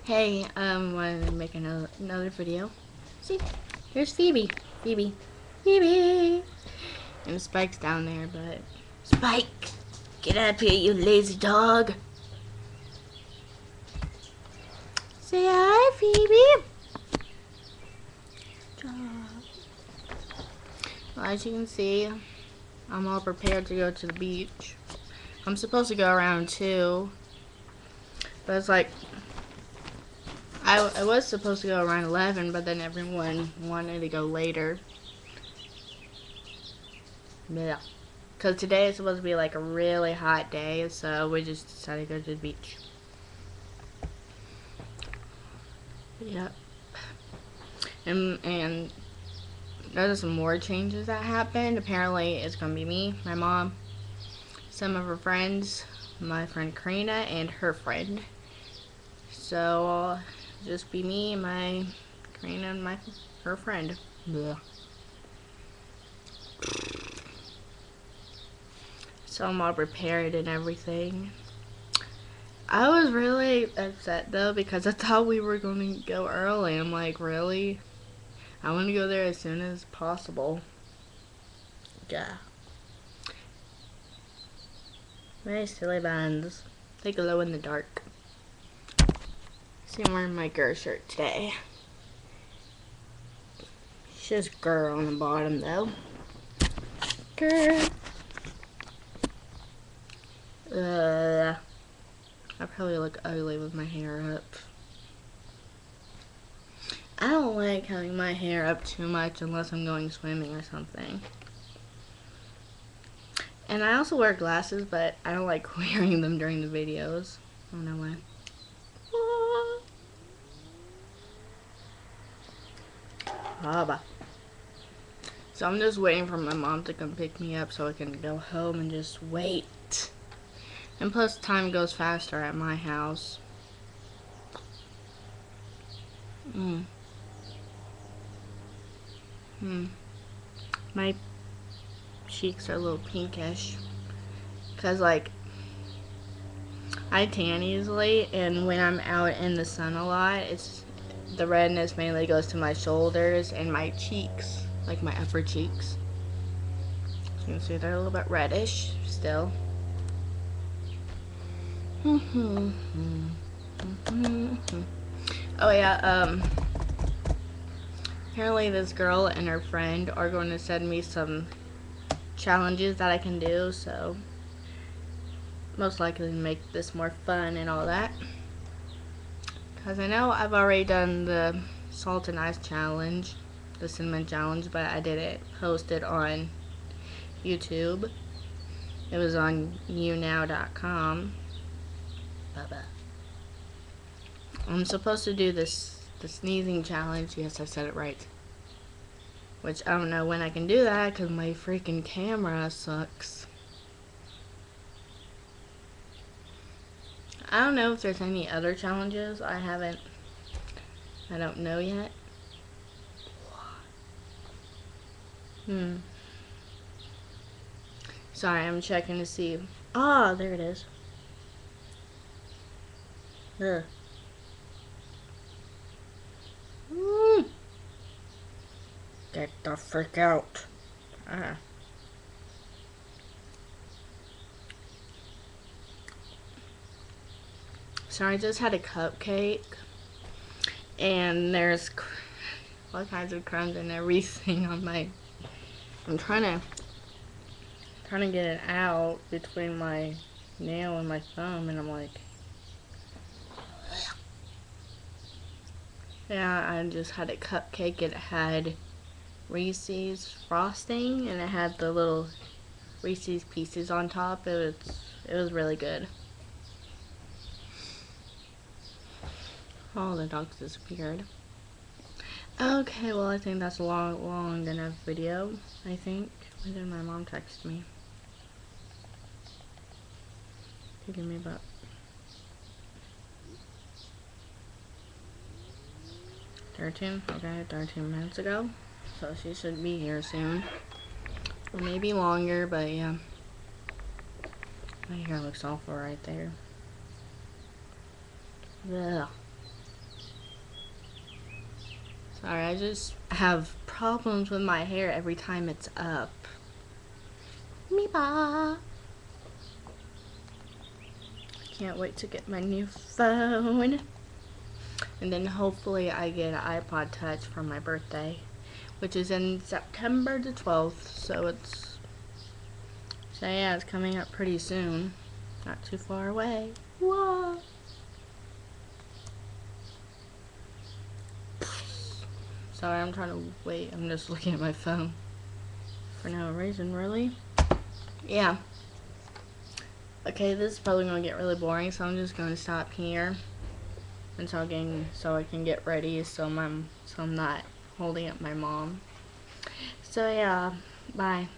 Hey, wanted to make another video. See, here's Phoebe. Phoebe. And Spike's down there, but Spike, get up here, you lazy dog. Say hi, Phoebe. Well, as you can see, I'm all prepared to go to the beach. I'm supposed to go around 2, but it's like I was supposed to go around 11, but then everyone wanted to go later. Yeah. Because today is supposed to be like a really hot day, so we just decided to go to the beach. Yep. And there's some more changes that happened. Apparently, it's going to be me, my mom, some of her friends, my friend Karina, and her friend. So, just be me, my Karina, and her friend. Blech. So I'm all prepared and everything. I was really upset though because I thought we were going to go early. I'm like, really? I want to go there as soon as possible. Yeah. Very silly buns. They glow in the dark. See, I'm wearing my girl shirt today. It's just girl on the bottom though. Girl. I probably look ugly with my hair up. I don't like having my hair up too much unless I'm going swimming or something. And I also wear glasses, but I don't like wearing them during the videos. I don't know why. Baba. So I'm just waiting for my mom to come pick me up so I can go home and just wait. And plus time goes faster at my house. My cheeks are a little pinkish. Cause like, I tan easily, and when I'm out in the sun a lot, the redness mainly goes to my shoulders and my cheeks, like my upper cheeks. So you can see they're a little bit reddish still. Oh yeah, apparently this girl and her friend are going to send me some challenges that I can do, so most likely make this more fun and all that. Because I know I've already done the salt and ice challenge, the cinnamon challenge, but I didn't post it on YouTube. It was on younow.com. I'm supposed to do the sneezing challenge. Yes, I said it right. Which I don't know when I can do that because my freaking camera sucks. I don't know if there's any other challenges. I don't know yet. Sorry, I'm checking to see. Ah, there it is. Ugh. Get the frick out. So I just had a cupcake, and there's all kinds of crumbs and everything on my. I'm trying to get it out between my nail and my thumb, and I'm like, yeah, I just had a cupcake. It had Reese's frosting, and it had the little Reese's pieces on top. It was really good. Oh, the dogs disappeared. Okay, well, I think that's a long enough video, I think. And then my mom texted me. Give me about 13 minutes ago. So she should be here soon. Or maybe longer, but yeah. My hair looks awful right there. Ugh. Sorry, I just have problems with my hair every time it's up. Meeba. Can't wait to get my new phone. And then hopefully I get an iPod Touch for my birthday, which is in September the 12th. So yeah, it's coming up pretty soon. Not too far away. Whoa. Sorry, I'm trying to wait. I'm just looking at my phone for no reason, really. Yeah. Okay, this is probably going to get really boring, so I'm just going to stop here and talking so I can get ready so I'm not holding up my mom. So yeah, bye.